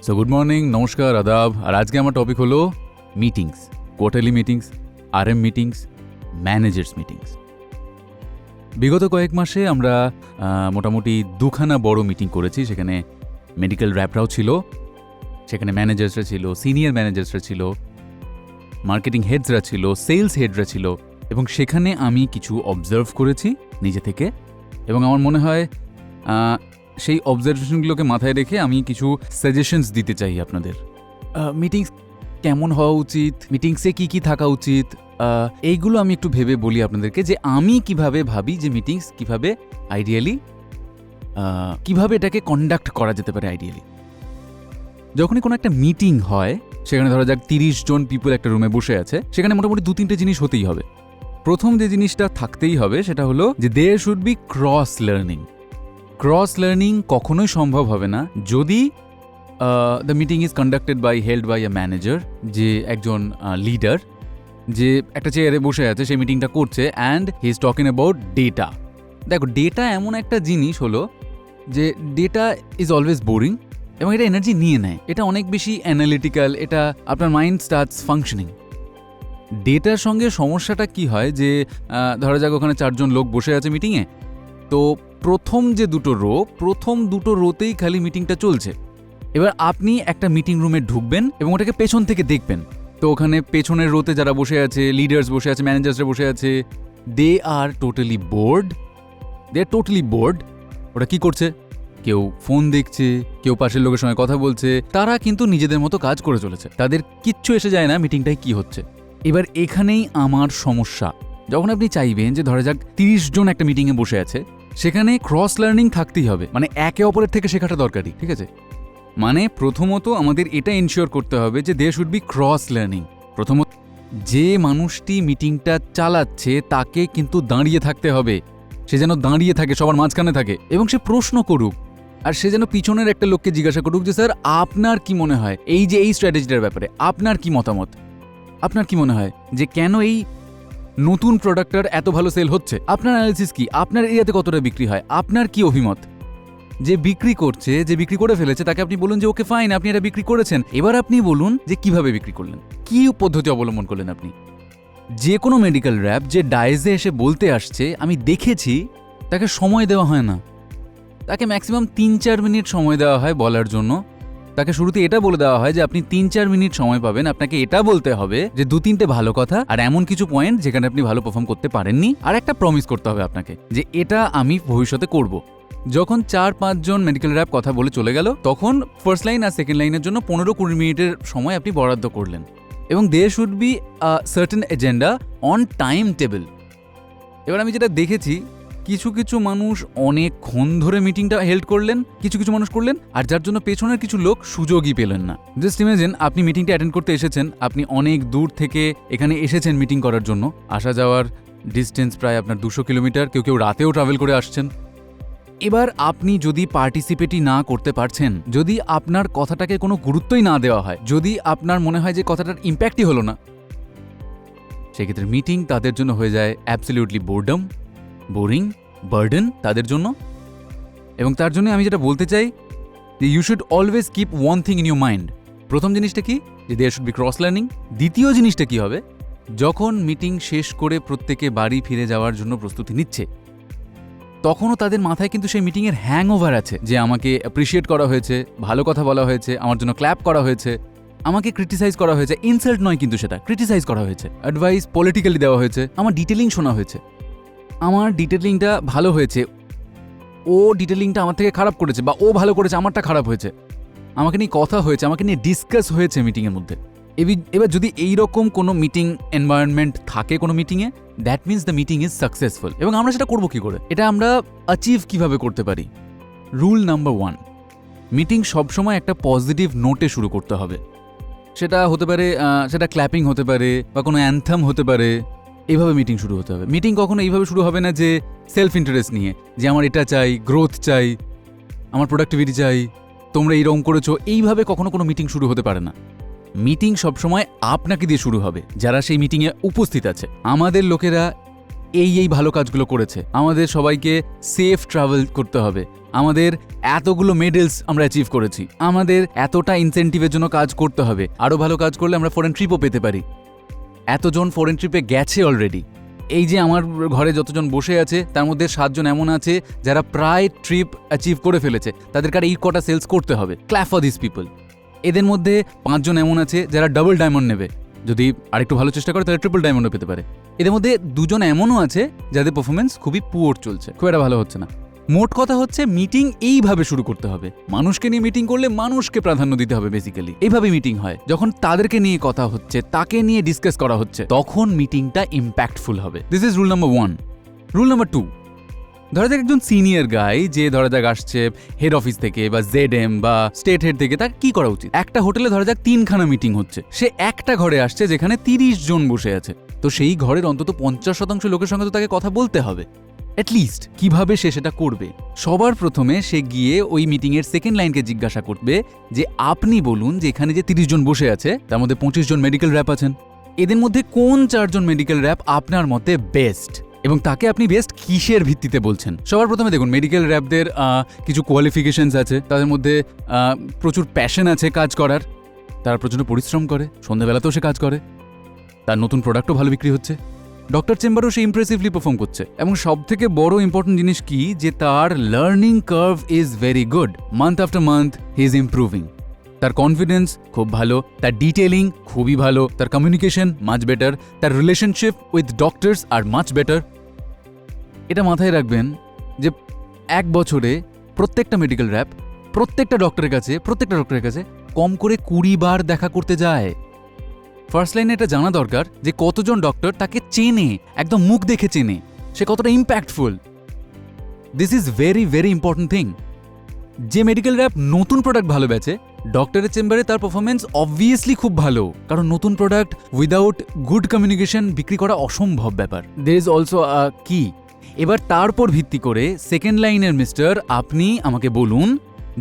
So good morning, নমস্কার, আদাব। আর আজকে আমার টপিক হলো meetings, quarterly meetings, RM meetings, managers meetings. বিগত কয়েক মাসে আমরা মোটামুটি দুখানা বড় মিটিং করেছি। সেখানে মেডিকেল র্যাপরাও ছিল, সেখানে ম্যানেজার্সরা ছিল, সিনিয়র ম্যানেজার্সরা ছিল, মার্কেটিং হেডসরা ছিল, সেলস হেডরা ছিল, এবং সেখানে আমি কিছু অবজার্ভ করেছি নিজে থেকে। এবং আমার মনে হয় সেই অবজারভেশনগুলোকে মাথায় রেখে আমি কিছু সাজেশনস দিতে চাই আপনাদের। মিটিংস কেমন হওয়া উচিত, মিটিংসে কি কি থাকা উচিত, এইগুলো আমি একটু ভেবে বলি আপনাদেরকে, যে আমি কিভাবে ভাবি যে মিটিংস কিভাবে আইডিয়ালি কিভাবে এটাকে কন্ডাক্ট করা যেতে পারে আইডিয়ালি। যখনই কোনো একটা মিটিং হয়, সেখানে ধরা যাক 30 জন পিপল একটা রুমে বসে আছে, সেখানে মোটামুটি 2-3টে জিনিস হতেই হবে। প্রথম যে জিনিসটা থাকতেই হবে সেটা হলো যে there should be cross learning. Cross learning কখনোই সম্ভব হবে না যদি the meeting is conducted held by a manager, যে একজন লিডার যে একটা চেয়ারে বসে আছে, সেই মিটিংটা করছে, and he is talking about data. দেখো, ডেটা এমন একটা জিনিস হলো যে ডেটা ইজ অলওয়েজ বোরিং এবং এটা এনার্জি নিয়ে নেয়। এটা অনেক বেশি অ্যানালিটিক্যাল, এটা আপনার মাইন্ড স্টার্টস ফাংশনিং। ডেটার সঙ্গে সমস্যাটা কি হয় যে ধরা যাক ওখানে 4 জন লোক বসে আছে মিটিংয়ে, তো প্রথম দুটো রোতেই খালি মিটিংটা চলছে। এবার আপনি একটা মিটিং রুমে ঢুকবেন এবং ওটাকে পেছন থেকে দেখবেন, তো ওখানে পেছনের রোতে যারা বসে আছে, লিডার্স বসে আছে, ম্যানেজার্সরা বসে আছে, দে আর টোটালি বোর্ড। ওরা কি করছে? কেউ ফোন দেখছে, কেউ পাশের লোকের সঙ্গে কথা বলছে, তারা কিন্তু নিজেদের মতো কাজ করে চলেছে, তাদের কিচ্ছু এসে যায় না মিটিংটায় কি হচ্ছে। এবার এখানেই আমার সমস্যা। যখন আপনি চাইবেন যে ধরা যাক 30 জন একটা মিটিংয়ে বসে আছে, সেখানে ক্রস লার্নিং থাকতেই হবে, মানে একে অপরের থেকে শেখাটা দরকারি, ঠিক আছে? মানে প্রথমত আমাদের এটা এনশিওর করতে হবে যে there should be cross learning. প্রথমত যে মানুষটি মিটিংটা চালাচ্ছে তাকে কিন্তু দাঁড়িয়ে থাকতে হবে, সে যেন দাঁড়িয়ে থাকে, সবার মাঝখানে থাকে, এবং সে প্রশ্ন করুক। আর সে যেন পিছনের একটা লোককে জিজ্ঞাসা করুক যে স্যার আপনার কি মনে হয় এই যে এই স্ট্র্যাটেজিটার ব্যাপারে, আপনার কি মতামত, আপনার কি মনে হয় যে কেন এই নতুন প্রোডাক্টটার এত ভালো সেল হচ্ছে, আপনার অ্যানালিসিস কি, আপনার এরিয়াতে কতটা বিক্রি হয়, আপনার কি অভিমত। যে বিক্রি করছে, যে বিক্রি করে ফেলেছে, তাকে আপনি বলুন যে ওকে ফাইন, আপনি এটা বিক্রি করেছেন, এবার আপনি বলুন যে কিভাবে বিক্রি করলেন, কি পদ্ধতি অবলম্বন করলেন আপনি। যে কোনো মেডিকেল র্যাপ যে ডায়েজে এসে বলতে আসছে, আমি দেখেছি তাকে সময় দেওয়া হয় না, তাকে ম্যাক্সিমাম 3-4 মিনিট সময় দেওয়া হয় বলার জন্য। তাকে শুরুতে এটা বলে দেওয়া হয় যে আপনি 3-4 মিনিট সময় পাবেন, আপনাকে এটা বলতে হবে যে 2-3টে ভালো কথা আর এমন কিছু পয়েন্ট যেখানে আপনি ভালো পারফর্ম করতে পারেননি, আর একটা প্রমিস করতে হবে আপনাকে যে এটা আমি ভবিষ্যতে করব। যখন 4-5 জন মেডিকেল র্যাপ কথা বলে চলে গেল, তখন ফার্স্ট লাইন আর সেকেন্ড লাইনের জন্য 15-20 মিনিটের সময় আপনি বরাদ্দ করলেন, এবং there should be a certain agenda on time table. এবার আমি যেটা দেখেছি, কিছু কিছু মানুষ অনেকক্ষণ ধরে মিটিংটা হেল্ড করলেন, কিছু কিছু মানুষ করলেন, আর যার জন্য পেছনের কিছু লোক সুযোগই পেলেন না। জাস্ট ইমাজিন, আপনি মিটিংটা অ্যাটেন্ড করতে এসেছেন, আপনি অনেক দূর থেকে এখানে এসেছেন মিটিং করার জন্য, আসা যাওয়ার ডিস্টেন্স প্রায় আপনার 200 কিলোমিটার, কেউ রাতেও ট্রাভেল করে আসছেন। এবার আপনি যদি পার্টিসিপেটই না করতে পারছেন, যদি আপনার কথাটাকে কোনো গুরুত্বই না দেওয়া হয়, যদি আপনার মনে হয় যে কথাটার ইম্প্যাক্টই হলো না, সেক্ষেত্রে মিটিং তাদের জন্য হয়ে যায় অ্যাবসলিউটলি বোরিং, বার্ডেন তাদের জন্য। এবং তার জন্য আমি যেটা বলতে চাই যে you should always keep one thing in your mind. প্রথম জিনিসটা কি, যে there should be cross learning. দ্বিতীয় জিনিসটা কি হবে, যখন মিটিং শেষ করে প্রত্যেকে বাড়ি ফিরে যাওয়ার জন্য প্রস্তুতি নিচ্ছে, তখনও তাদের মাথায় কিন্তু সেই মিটিংয়ের হ্যাংওভার আছে, যে আমাকে অ্যাপ্রিসিয়েট করা হয়েছে, ভালো কথা বলা হয়েছে, আমার জন্য ক্ল্যাপ করা হয়েছে, আমাকে ক্রিটিসাইজ করা হয়েছে, ইনসাল্ট নয় কিন্তু সেটা, ক্রিটিসাইজ করা হয়েছে, অ্যাডভাইস পলিটিক্যালি দেওয়া হয়েছে, আমার ডিটেলিং শোনা হয়েছে, আমার ডিটেলিংটা ভালো হয়েছে, ও ডিটেলিংটা আমার থেকে খারাপ করেছে, বা ও ভালো করেছে, আমারটা খারাপ হয়েছে, আমাকে নিয়ে কথা হয়েছে, আমাকে নিয়ে ডিসকাস হয়েছে মিটিংয়ের মধ্যে। এবার যদি এইরকম কোনো মিটিং এনভায়রনমেন্ট থাকে কোনো মিটিংয়ে, that means the meeting is successful. এবং আমরা সেটা করবো কি করে, এটা আমরা অ্যাচিভ কিভাবে করতে পারি? রুল নাম্বার 1, মিটিং সবসময় একটা পজিটিভ নোটে শুরু করতে হবে। সেটা হতে পারে, সেটা ক্ল্যাপিং হতে পারে, বা কোনো অ্যান্থাম হতে পারে। এইভাবে মিটিং শুরু হতে হবে। মিটিং কখনো এইভাবে শুরু হবে না যে সেলফ ইন্টারেস্ট নিয়ে, যে আমার এটা চাই, গ্রোথ চাই, আমার প্রোডাক্টিভিটি চাই, তোমরা এইরকম করেছো, এইভাবে কখনো কোনো মিটিং শুরু হতে পারে না। মিটিং সবসময় আপনাকে দিয়ে শুরু হবে, যারা সেই মিটিংয়ে উপস্থিত আছে। আমাদের লোকেরা এই ভালো কাজগুলো করেছে, আমাদের সবাইকে সেফ ট্রাভেল করতে হবে, আমাদের এতগুলো মেডেলস আমরা অ্যাচিভ করেছি, আমাদের এতটা ইনসেন্টিভের জন্য কাজ করতে হবে, আরও ভালো কাজ করলে আমরা ফরেন ট্রিপও পেতে পারি, এতজন ফরেন ট্রিপে গেছে অলরেডি। এই যে আমার ঘরে যতজন বসে আছে তার মধ্যে 7 জন এমন আছে যারা প্রায় ট্রিপ অ্যাচিভ করে ফেলেছে, তাদেরকে আর এই কটা সেলস করতে হবে। Clap for this people. এদের মধ্যে 5 জন এমন আছে যারা ডাবল ডায়মন্ড নেবে, যদি আরেকটু ভালো চেষ্টা করে তাহলে ট্রিপল ডায়মন্ডও পেতে পারে। এদের মধ্যে 2 জন এমনও আছে যাদের পারফরমেন্স খুবই পুয়ার চলছে, খুব একটা ভালো হচ্ছে না। মোট কথা হচ্ছে মিটিং এইভাবে শুরু করতে হবে। মানুষকে নিয়ে মিটিং করলে মানুষকে প্রাধান্য দিতে হবে। বেসিক্যালি এইভাবে মিটিং হয়, যখন তাদেরকে নিয়ে কথা হচ্ছে, তাকে নিয়ে ডিসকাস করা হচ্ছে, তখন মিটিংটা ইম্প্যাক্টফুল হবে। This is rule number 1। Rule number 2, ধরা যাক একজন সিনিয়র গাই যে ধরা যাক আসছে হেড অফিস থেকে বা ZM বা স্টেট হেড থেকে, তার কি করা উচিত? একটা হোটেলে ধরা যাক 3খানা মিটিং হচ্ছে, সে একটা ঘরে আসছে যেখানে 30 জন বসে আছে, তো সেই ঘরের অন্তত 50% লোকের সঙ্গে তো তাকে কথা বলতে হবে অ্যাটলিস্ট। কিভাবে সে সেটা করবে? সবার প্রথমে সে গিয়ে ওই মিটিংয়ের সেকেন্ড লাইনকে জিজ্ঞাসা করবে যে আপনি বলুন যে এখানে যে 30 জন বসে আছে তার মধ্যে 25 জন মেডিকেল র্যাপ আছেন, এদের মধ্যে কোন 4 জন মেডিকেল র্যাপ আপনার মতে বেস্ট, এবং তাকে আপনি বেস্ট কিসের ভিত্তিতে বলছেন? সবার প্রথমে দেখুন, মেডিকেল র্যাপদের কিছু কোয়ালিফিকেশনস আছে, তাদের মধ্যে প্রচুর প্যাশন আছে কাজ করার, তারা প্রচণ্ড পরিশ্রম করে, সন্ধ্যাবেলাতেও সে কাজ করে, তার নতুন প্রোডাক্টও ভালো বিক্রি হচ্ছে, ডক্টর চেম্বারও সে ইমপ্রেসিভলি পারফর্ম করছে, এবং সবথেকে বড় ইম্পর্টেন্ট জিনিস কি যে তার learning curve is very good. Month after month he is improving, তার কনফিডেন্স খুব ভালো, তার ডিটেলিং খুবই ভালো, তার কমিউনিকেশন মাচ বেটার, তার relationship with doctors R much better. এটা মাথায় রাখবেন যে 1 বছরে প্রত্যেকটা মেডিকেল র্যাপ প্রত্যেকটা ডক্টরের কাছে কম করে 20 বার দেখা করতে যায়। ফার্স্ট লাইনে এটা জানা দরকার যে কতজন ডক্টর তাকে চেনে, একদম মুখ দেখে চেনে, সে কতটা impactful. This is very very important thing. যে মেডিকেল র্যাপ নতুন প্রোডাক্ট ভালো বেচে, ডক্টরের চেম্বারে তার পারফরমেন্স অবভিয়াসলি খুব ভালো, কারণ নতুন প্রোডাক্ট উইদাউট গুড কমিউনিকেশন বিক্রি করা অসম্ভব ব্যাপার। দের ইজ অলসো কি। এবার তারপর ভিত্তি করে সেকেন্ড লাইনের মিস্টার আপনি আমাকে বলুন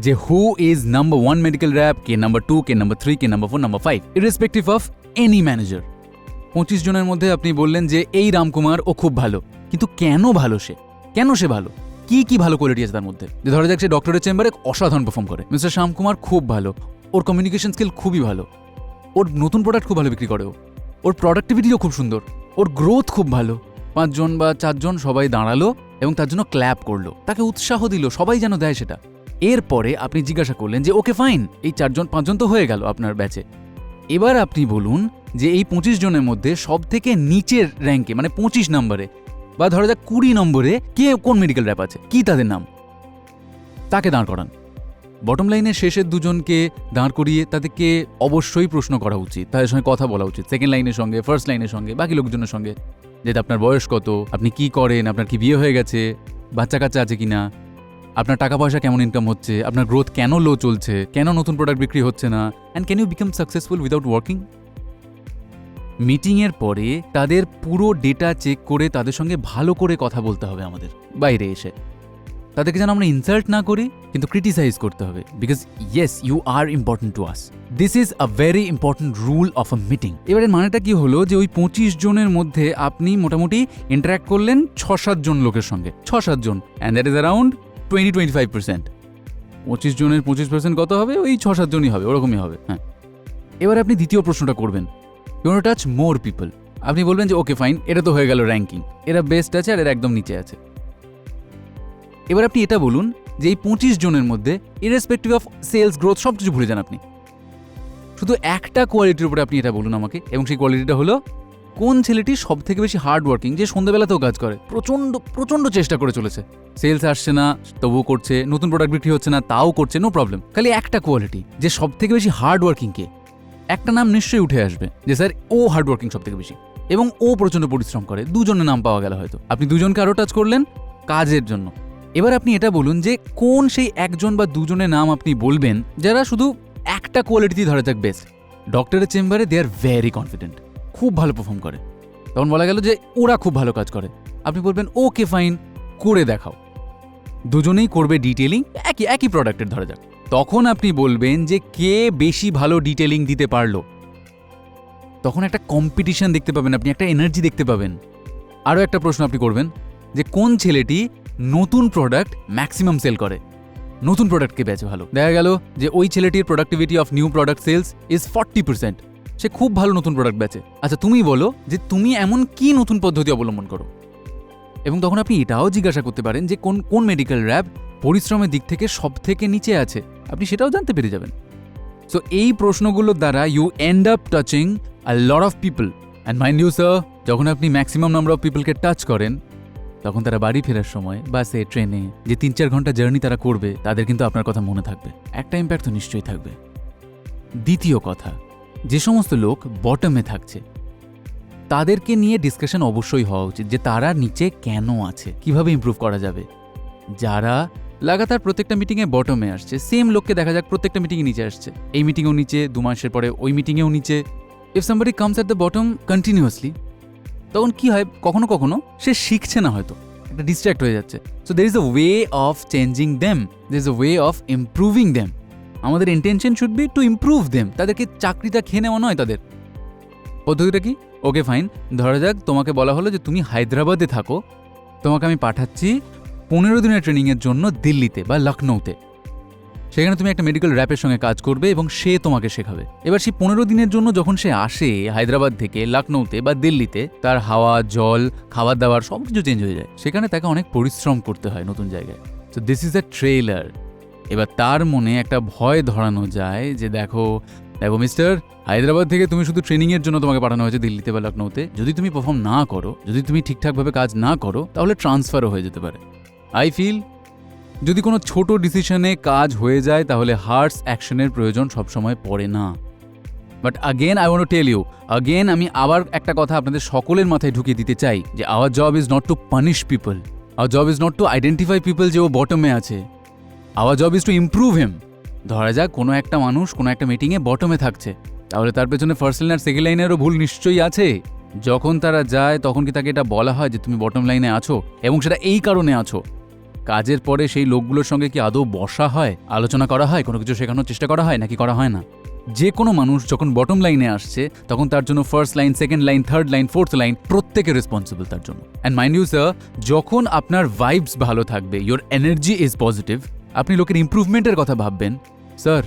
যে who is number 1 medical rep, কে নাম্বার 2, কে নাম্বার 3, কে number 4, number 5, irrespective of any manager. 25 জনের মধ্যে আপনি বললেন যে এই রামকুমার ও খুব ভালো, কিন্তু কেন ভালো সে? কেন সে ভালো? কি ভালো কোয়ালিটি আছে তার মধ্যে? যে ধরা যাক সে ডক্টরের চেম্বারে অসাধারণ পারফর্ম করে, মিস্টার শ্যামকুমার খুব ভালো, ওর কমিউনিকেশন স্কিল খুবই ভালো, ওর নতুন প্রোডাক্ট খুব ভালো বিক্রি করে, ওর প্রোডাক্টিভিটিও খুব সুন্দর, ওর গ্রোথ খুব ভালো। 5 জন বা 4 জন সবাই দাঁড়ালো এবং তার জন্য ক্ল্যাপ করলো, তাকে উৎসাহ দিল, সবাই যেন দেয় সেটা। এরপরে আপনি জিজ্ঞাসা করলেন যে ওকে ফাইন, এই 4 জন 5 জন তো হয়ে গেল আপনার ব্যাচে, এবার আপনি বলুন যে এই 25 জনের মধ্যে সব থেকে নিচের র্যাঙ্কে, মানে 25 নম্বরে বা ধরা যাক 20 নম্বরে কে কোন মেডিকেল র্যাপ আছে, কি তাদের নাম, তাকে দাঁড় করান। বটম লাইনের শেষের 2 জনকে দাঁড় করিয়ে তাদেরকে অবশ্যই প্রশ্ন করা উচিত, তাদের সঙ্গে কথা বলা উচিত, সেকেন্ড লাইনের সঙ্গে, ফার্স্ট লাইনের সঙ্গে, বাকি লোকজনের সঙ্গে, যে আপনার বয়স কত, আপনি কি করেন, আপনার কি বিয়ে হয়ে গেছে, বাচ্চা কাচ্চা আছে কিনা, আপনার টাকা পয়সা কেমন ইনকাম হচ্ছে, আপনার গ্রোথ কেন লো চলছে, কেন নতুন প্রোডাক্ট বিক্রি হচ্ছে না, and can you become successful without working. মিটিংয়ের পরে তাদের পুরো ডেটা চেক করে তাদের সঙ্গে ভালো করে কথা বলতে হবে আমাদের, বাইরে এসে তাদেরকে যেন আমরা ইনসাল্ট না করি, কিন্তু ক্রিটিসাইজ করতে হবে, because yes you are important to us. This is a very important rule of a meeting. এবারে মানেটা কি হলো যে ওই 25 জনের মধ্যে আপনি মোটামুটি ইন্টারাক্ট করলেন 6-7 জন লোকের সঙ্গে, 6-7 জন, অ্যান্ড দ্যাট ইজ অ্যারাউন্ড 20-25%। 25 জনের 25% কত হবে? ওই 6-7 জনই হবে, ওরকমই হবে। হ্যাঁ, এবার আপনি দ্বিতীয় প্রশ্নটা করবেন, you want to touch more people. আপনি বলবেন যে ওকে ফাইন, এটা তো হয়ে গেল র্যাঙ্কিং, এরা বেস্ট আছে আর এরা একদম নিচে আছে। এবার আপনি এটা বলুন যে এই 25 জনের মধ্যে ইররেসপেক্টিভ অফ সেলস, গ্রোথ সব কিছু ভুলে যান আপনি, শুধু একটা কোয়ালিটির উপরে আপনি এটা বলুন আমাকে, এবং সেই কোয়ালিটিটা হলো কোন ছেলেটি সব থেকে বেশি হার্ড ওয়ার্কিং, যে সন্ধ্যাবেলাতেও কাজ করে, প্রচণ্ড চেষ্টা করে চলেছে, সেলস আসছে না তবুও করছে, নতুন প্রোডাক্ট বিক্রি হচ্ছে না তাও করছে, নো প্রবলেম। খালি একটা কোয়ালিটি, যে সব থেকে বেশি হার্ড ওয়ার্কিং কে, একটা নাম নিশ্চয়ই উঠে আসবে যে স্যার ও হার্ড ওয়ার্কিং সব থেকে বেশি, এবং ও প্রচণ্ড পরিশ্রম করে। 2 জনের নাম পাওয়া গেল, হয়তো আপনি 2 জনকে আরও টাচ করলেন কাজের জন্য। এবার আপনি এটা বলুন যে কোন সেই 1 জন বা 2 জনের নাম আপনি বলবেন যারা শুধু একটা কোয়ালিটি ধরা যাক বেস্ট, ডক্টরের চেম্বারে দে আর ভেরি কনফিডেন্ট, খুব ভালো পারফর্ম করে, তখন বলা গেল যে ওরা খুব ভালো কাজ করে। আপনি বলবেন ওকে ফাইন, করে দেখাও। 2 জনেই করবে ডিটেলিং, একই প্রোডাক্টের ধরা যাক। তখন আপনি বলবেন যে কে বেশি ভালো ডিটেলিং দিতে পারলো, তখন একটা কম্পিটিশন দেখতে পাবেন আপনি, একটা এনার্জি দেখতে পাবেন। আরও একটা প্রশ্ন আপনি করবেন যে কোন ছেলেটি নতুন প্রোডাক্ট ম্যাক্সিমাম সেল করে, নতুন প্রোডাক্টকে বেচে ভালো। দেখা গেল যে ওই ছেলেটির productivity of new product sales is 40%, সে খুব ভালো নতুন প্রোডাক্ট বেচে। আচ্ছা তুমি বলো যে তুমি এমন কি নতুন পদ্ধতি অবলম্বন করো, এবং তখন আপনি এটাও জিজ্ঞাসা করতে পারেন যে কোন কোন মেডিকেল র্যাপ পরিশ্রমের দিক থেকে সব থেকে নিচে আছে, আপনি সেটাও জানতে পেরে যাবেন। সো এই প্রশ্নগুলোর দ্বারা you end up touching a lot of people, and mind you sir, যখন আপনি ম্যাক্সিমাম নাম্বার অফ পিপলকে টাচ করেন তখন তারা বাড়ি ফেরার সময় বাসে ট্রেনে যে 3-4 ঘন্টা জার্নি তারা করবে তাদের কিন্তু আপনার কথা মনে থাকবে, একটা ইম্প্যাক্ট তো নিশ্চয়ই থাকবে। দ্বিতীয় কথা, যে সমস্ত লোক বটমে থাকছে তাদেরকে নিয়ে ডিসকাশন অবশ্যই হওয়া উচিত যে তারা নিচে কেন আছে, কিভাবে ইমপ্রুভ করা যাবে। যারা লাগাতার প্রত্যেকটা মিটিংয়ে বটমে আসছে, সেম লোককে দেখা যাক প্রত্যেকটা মিটিংয়ে নিচে আসছে, এই মিটিংয়েও নিচে, 2 মাসের পরে ওই মিটিংয়েও নিচে। If somebody comes at the bottom continuously, তখন কি হয়, কখনো কখনো সে শিখছে না, হয়তো একটা ডিস্ট্র্যাক্ট হয়ে যাচ্ছে। So there is a way of changing them, there is a way of improving them. আমাদের intention should be to improve them, তাদেরকে চাকরিটা খেয়ে নেওয়া নয় তাদের। পদ্ধতিটা কি? ওকে ফাইন, ধরা যাক তোমাকে বলা হলো যে তুমি হায়দ্রাবাদে থাকো, তোমাকে আমি পাঠাচ্ছি 15 দিনের ট্রেনিংয়ের জন্য দিল্লিতে বা লখনৌতে। সেখানে তুমি একটা মেডিকেল র্যাপের সঙ্গে কাজ করবে এবং সে তোমাকে শেখাবে। এবার সেই 15 দিনের জন্য যখন সে আসে হায়দ্রাবাদ থেকে লখনৌতে বা দিল্লিতে, তার হাওয়া, জল, খাবার দাবার সব কিছু চেঞ্জ হয়ে যায়। সেখানে তাকে অনেক পরিশ্রম করতে হয় নতুন জায়গায়। So this is a trailer. এবার তার মনে একটা ভয় ধরানো যায় যে দেখো মিস্টার, হায়দ্রাবাদ থেকে তুমি শুধু ট্রেনিংয়ের জন্য তোমাকে পাঠানো হয়েছে দিল্লিতে বা লখনৌতে, যদি তুমি পারফর্ম না করো, যদি তুমি ঠিকঠাকভাবে কাজ না করো, তাহলে ট্রান্সফারও হয়ে যেতে পারে। আই ফিল যদি কোনো ছোট ডিসিশনে কাজ হয়ে যায় তাহলে হার্শ অ্যাকশনের প্রয়োজন সবসময় পড়ে না। But again I want to tell you, again আমি আবার একটা কথা আপনাদের সকলের মাথায় ঢুকিয়ে দিতে চাই যে our job is not to punish people, our job is not to identify people যে ও বটমে আছে, our job is to improve him. ধরা যাক কোনো একটা মানুষ কোনো একটা মিটিংয়ে বটমে থাকছে, তাহলে তার পেছনে ফার্স্ট লাইন আর সেকেন্ড লাইনেরও ভুল নিশ্চয়ই আছে। যখন তারা যায় তখন কি তাকে এটা বলা হয় যে তুমি বটম লাইনে আছো এবং সেটা এই কারণে আছো? কাজের পরে সেই লোকগুলোর সঙ্গে কি আদৌ বসা হয়, আলোচনা করা হয়, কোনো কিছু শেখানোর চেষ্টা করা হয় নাকি করা হয় না? যে কোনো মানুষ যখন বটম লাইনে আসছে তখন তার জন্য first line, second line, third line, fourth line প্রত্যেকে রেসপন্সিবল তার জন্য। অ্যান্ড মাইন্ড ইউ স্যার, যখন আপনার ভাইবস ভালো থাকবে, ইয়োর এনার্জি ইজ পজিটিভ, আপনি লোকের ইমপ্রুভমেন্টের কথা ভাববেন, sir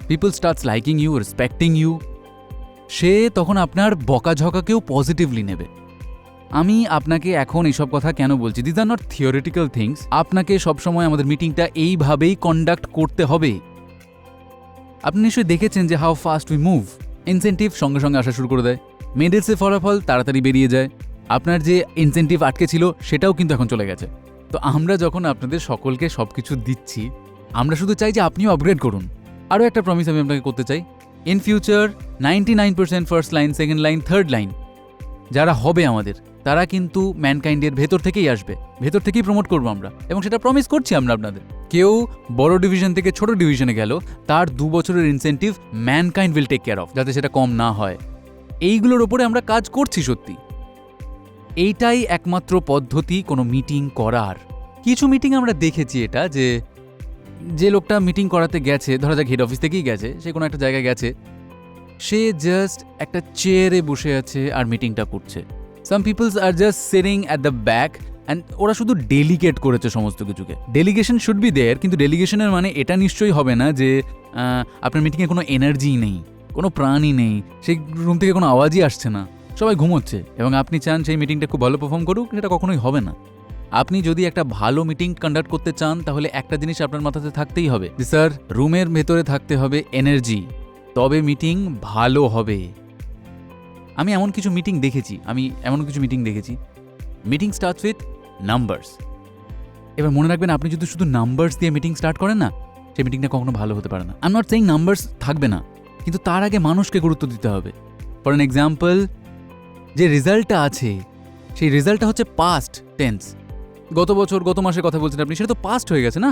people starts liking you, respecting you, সে তখন আপনার বকাঝকাকেও পজিটিভলি নেবে। আমি আপনাকে এখন এইসব কথা কেন বলছি, this are not theoretical things. আপনাকে সবসময় আমাদের মিটিংটা এইভাবেই কন্ডাক্ট করতে হবে। আপনি নিশ্চয়ই দেখেছেন যে how fast we move, incentive সঙ্গে সঙ্গে আসা শুরু করে দেয়, মেডেলসের ফলাফল তাড়াতাড়ি বেরিয়ে যায়, আপনার যে ইনসেন্টিভ আটকে ছিল সেটাও কিন্তু এখন চলে গেছে। তো আমরা যখন আপনাদের সকলকে সব কিছু দিচ্ছি, আমরা শুধু চাই যে আপনিও আপগ্রেড করুন। আরও একটা প্রমিস আমি আপনাকে করতে চাই, in future 99% first line, second line, third line যারা হবে আমাদের, তারা কিন্তু ম্যানকাইন্ডের ভেতর থেকেই আসবে, ভেতর থেকেই প্রমোট করবো আমরা, এবং সেটা প্রমিস করছি আমরা আপনাদের। কেউ বড় ডিভিশন থেকে ছোট ডিভিশনে গেল, তার 2 বছরের incentive Mankind will take care of, যাতে সেটা কম না হয়। এইগুলোর ওপরে আমরা কাজ করছি সত্যি। এইটাই একমাত্র পদ্ধতি কোনো মিটিং করার। কিছু মিটিং আমরা দেখেছি এটা যে লোকটা মিটিং করাতে গেছে, ধরা যাক হেড অফিস থেকেই গেছে, সে কোনো একটা জায়গায় গেছে, সে জাস্ট একটা চেয়ারে বসে আছে আর মিটিংটা করছে। Some peoples are just sitting at the back and ওরা শুধু ডেলিগেট করেছে সমস্ত কিছুকে। ডেলিগেশন শুড বি দেয়ার, কিন্তু ডেলিগেশনের মানে এটা নিশ্চয়ই হবে না যে আপনার মিটিংয়ে কোনো এনার্জি নেই, কোনো প্রাণই নেই, সেই রুম থেকে কোনো আওয়াজই আসছে না, সবাই ঘুমোচ্ছে, এবং আপনি চান সেই মিটিংটা খুব ভালো পারফর্ম করুক, সেটা কখনোই হবে না। আপনি যদি একটা ভালো মিটিং কন্ডাক্ট করতে চান তাহলে একটা জিনিস আপনার মাথাতে থাকতেই হবে, স্যার রুমের ভেতরে থাকতে হবে এনার্জি, তবে মিটিং ভালো হবে। আমি এমন কিছু মিটিং দেখেছি, মিটিং স্টার্টস উইথ নাম্বারস। এবার মনে রাখবেন, আপনি যদি শুধু নাম্বারস দিয়ে মিটিং স্টার্ট করেন না, সেই মিটিংটা কখনো ভালো হতে পারে না। I am not saying numbers থাকবে না, কিন্তু তার আগে মানুষকে গুরুত্ব দিতে হবে। ফর অ্যান এক্সাম্পল, যে রেজাল্টটা আছে সেই রেজাল্টটা হচ্ছে পাস্ট টেন্স। গত বছর, গত মাসের কথা বলছেন আপনি, সেটা তো পাস্ট হয়ে গেছে না?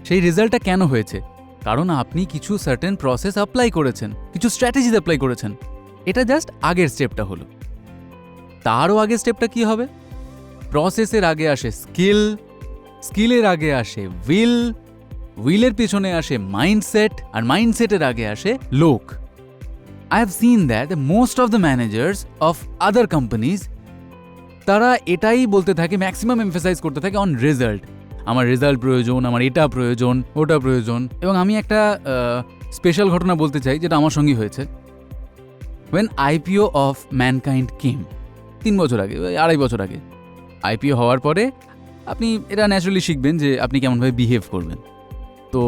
সেই রেজাল্টটা কেন হয়েছে? কারণ আপনি কিছু সার্টেন প্রসেস অ্যাপ্লাই করেছেন, কিছু স্ট্র্যাটেজিজ অ্যাপ্লাই করেছেন। এটা জাস্ট আগের স্টেপটা হলো। তারও আগের স্টেপটা কি হবে? প্রসেসের আগে আসে স্কিল, স্কিলের আগে আসে উইল, উইলের পিছনে আসে মাইন্ডসেট, আর মাইন্ডসেটের আগে আসে লোক। I have seen that most of the managers of other companies তারা এটাই বলতে থাকে, ম্যাক্সিমাম এমফেসাইজ করতে থাকে অন রেজাল্ট। আমার রেজাল্ট প্রয়োজন, আমার এটা প্রয়োজন, ওটা প্রয়োজন। এবং আমি একটা স্পেশাল ঘটনা বলতে চাই যেটা আমার সঙ্গেই হয়েছে। ওয়েন আইপিও অফ ম্যানকাইন্ড কেম 3 বছর আগে, 2.5 বছর আগে, আইপিও হওয়ার পরে আপনি এটা ন্যাচারালি শিখবেন যে আপনি কেমনভাবে বিহেভ করবেন। তো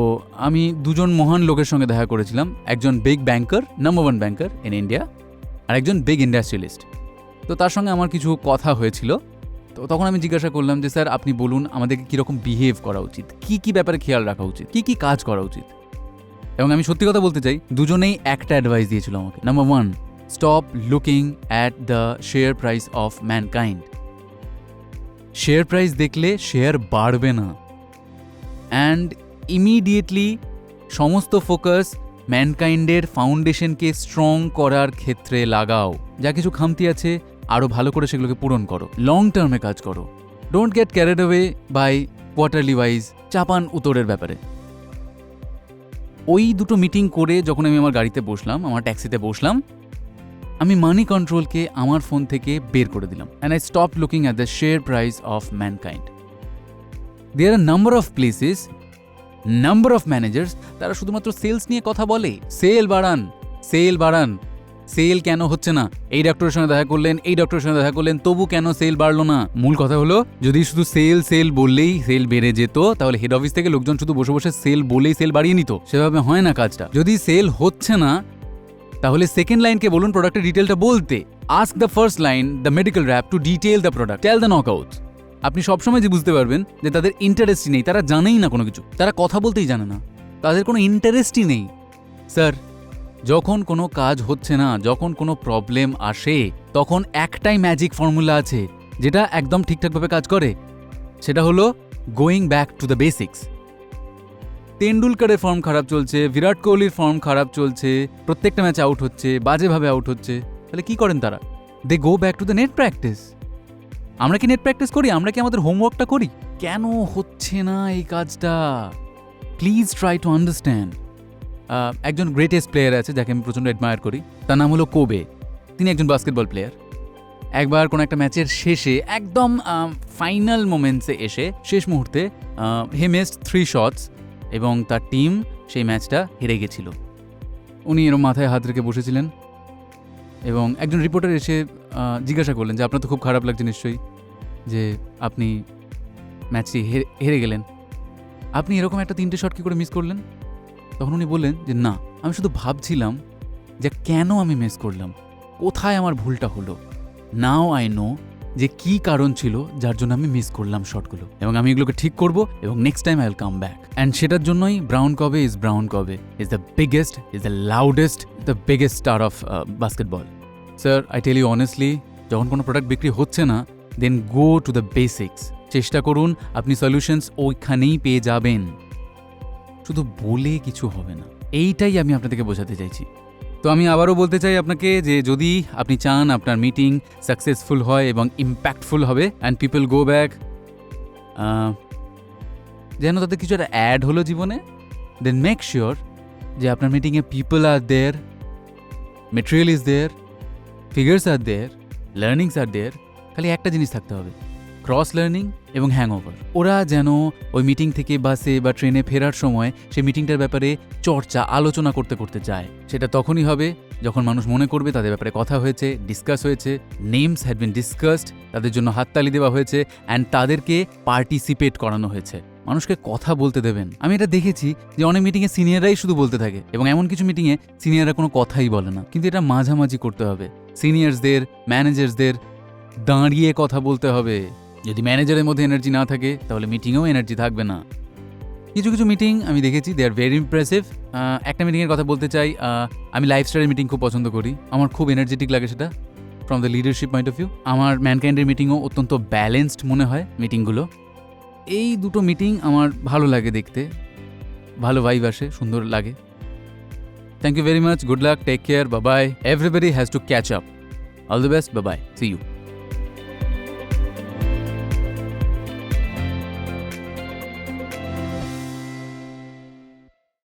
আমি দুজন মহান লোকের সঙ্গে দেখা করেছিলাম, একজন big banker, number 1 banker in India, আর একজন বিগ ইন্ডাস্ট্রিয়ালিস্ট। তো তার সঙ্গে আমার কিছু কথা হয়েছিল। তো তখন আমি জিজ্ঞাসা করলাম যে স্যার আপনি বলুন আমাদেরকে কীরকম বিহেভ করা উচিত, কী কী ব্যাপারে খেয়াল রাখা উচিত, কী কী কাজ করা উচিত। এবং আমি সত্যি কথা বলতে চাই, দুজনেই একটা অ্যাডভাইস দিয়েছিল আমাকে। Number 1, stop looking at the share price of mankind. Share price দেখলে শেয়ার বাড়বে না, অ্যান্ড ইমিডিয়েটলি সমস্ত ফোকাস ম্যানকাইন্ডের ফাউন্ডেশনকে স্ট্রং করার ক্ষেত্রে লাগাও। যা কিছু খামতি আছে আরও ভালো করে সেগুলোকে পূরণ করো, লং টার্মে কাজ করো। Don't get carried away by quarterly wise চাপান উত্তরের ব্যাপারে। ওই দুটো মিটিং করে যখন আমি আমার গাড়িতে বসলাম, আমার ট্যাক্সিতে বসলাম, আমি মানি কন্ট্রোলকে আমার ফোন থেকে বের করে দিলাম, and I stop looking at the share price of Mankind. There are number of places, number of managers, তারা শুধুমাত্র সেলস নিয়ে কথা বলে। সেল বাড়ান, সেল বাড়ান। সেল কেন হচ্ছে না? এই ডক্টরের সঙ্গে দেখা করলেন, এই ডক্টরের সঙ্গে দেখা করলেন, তবু কেন সেল বাড়লো না? মূল কথা হলো, যদি শুধু সেল সেল বললেই সেল বেড়ে যেত, তাহলে হেড অফিস থেকে লোকজন শুধু বসে বসে সেল বলেই সেল বাড়িয়ে নিত। সেভাবে হয় না কাজটা। যদি সেল হচ্ছে না, তাহলে সেকেন্ড লাইনকে বলুন প্রোডাক্টের ডিটেলটা বলতে। Ask the first line, the medical rep, to detail the product, tell the knockouts. আপনি সবসময় যে বুঝতে পারবেন যে তাদের ইন্টারেস্টই নেই, তারা জানেই না কোনো কিছু, তারা কথা বলতেই জানে না, তাদের কোনো ইন্টারেস্টই নেই। স্যার, যখন কোনো কাজ হচ্ছে না, যখন কোনো প্রবলেম আসে, তখন একটাই ম্যাজিক ফর্মুলা আছে যেটা একদম ঠিকঠাকভাবে কাজ করে, সেটা হলো going back to the basics. তেন্ডুলকারের ফর্ম খারাপ চলছে, বিরাট কোহলির ফর্ম খারাপ চলছে, প্রত্যেকটা ম্যাচ আউট হচ্ছে, বাজেভাবে আউট হচ্ছে, তাহলে কি করেন তারা? They go back to the net practice. আমরা কি নেট প্র্যাকটিস করি? আমরা কি আমাদের হোমওয়ার্কটা করি? কেন হচ্ছে না এই কাজটা? Please try to understand. একজন গ্রেটেস্ট প্লেয়ার আছে যাকে আমি প্রচণ্ড অ্যাডমায়ার করি, তার নাম হলো কোবে। তিনি একজন বাস্কেটবল প্লেয়ার। একবার কোনো একটা ম্যাচের শেষে, একদম ফাইনাল মোমেন্টসে এসে, শেষ মুহূর্তে হি মিসড 3 শটস এবং তার টিম সেই ম্যাচটা হেরে গেছিল। উনি এরকম মাথায় হাত রেখে বসেছিলেন এবং একজন রিপোর্টার এসে জিজ্ঞাসা করলেন যে আপনার তো খুব খারাপ লাগছে নিশ্চয়ই যে আপনি ম্যাচটি হেরে গেলেন, আপনি এরকম একটা 3টে শট কী করে মিস করলেন? তখন উনি বললেন যে না, আমি শুধু ভাবছিলাম যে কেন আমি মিস করলাম, কোথায় আমার ভুলটা হলো। নাও আই নো যে কি কারণ ছিল যার জন্য আমি মিস করলাম শটগুলো, এবং আমি এগুলোকে ঠিক করব এবং next time I will come back. And সেটার জন্যই Brown Kobe is the biggest, is the loudest, the biggest star of basketball. Sir, I tell you honestly, যখন কোনো প্রোডাক্ট বিক্রি হচ্ছে না, then go to the basics. চেষ্টা করুন, আপনি সলিউশনস ওইখানেই পেয়ে যাবেন। শুধু বলে কিছু হবে না, এইটাই আমি আপনাদেরকে বোঝাতে চাইছি। তো আমি আবারও বলতে চাই আপনাকে যে যদি আপনি চান আপনার মিটিং সাকসেসফুল হয় এবং ইম্প্যাক্টফুল হবে, অ্যান্ড পিপল গো ব্যাক, যেন তাদের কিছু একটা অ্যাড হলো জীবনে, দেন মেক শিওর যে আপনার মিটিংয়ে people are there, material is there, figures are there, learnings are there. খালি একটা জিনিস থাকতে হবে, ক্রস লার্নিং এবং হ্যাংওভার। ওরা যেন ওই মিটিং থেকে বাসে বা ট্রেনে ফেরার সময় সেই মিটিংটার ব্যাপারে চর্চা, আলোচনা করতে করতে যায়। সেটা তখনই হবে যখন মানুষ মনে করবে তাদের ব্যাপারে কথা হয়েছে, ডিসকাস হয়েছে, নেমস হ্যাড বিন ডিসকাসড, তাদের জন্য হাততালি দেওয়া হয়েছে, অ্যান্ড তাদেরকে পার্টিসিপেট করানো হয়েছে। মানুষকে কথা বলতে দেবেন। আমি এটা দেখেছি যে অনেক মিটিংয়ে সিনিয়ররাই শুধু বলতে থাকে, এবং এমন কিছু মিটিংয়ে সিনিয়ররা কোনো কথাই বলে না। কিন্তু এটা মাঝামাঝি করতে হবে, সিনিয়রসদের, ম্যানেজার্সদের দাঁড়িয়ে কথা বলতে হবে। যদি ম্যানেজারের মধ্যে এনার্জি না থাকে, তাহলে মিটিংয়েও এনার্জি থাকবে না। কিছু কিছু মিটিং আমি দেখেছি, দে আর ভেরি ইমপ্রেসিভ। একটা মিটিংয়ের কথা বলতে চাই, আমি লাইফস্টাইলের মিটিং খুব পছন্দ করি, আমার খুব এনার্জেটিক লাগে সেটা from the leadership point of view. আমার ম্যানকাইন্ডের মিটিংও অত্যন্ত ব্যালেন্সড মনে হয় মিটিংগুলো। এই দুটো মিটিং আমার ভালো লাগে দেখতে, ভালো ভাইব আসে, সুন্দর লাগে। Thank you very much, good luck, take care, bye bye. Everybody has to catch up. All the best, bye bye, see you.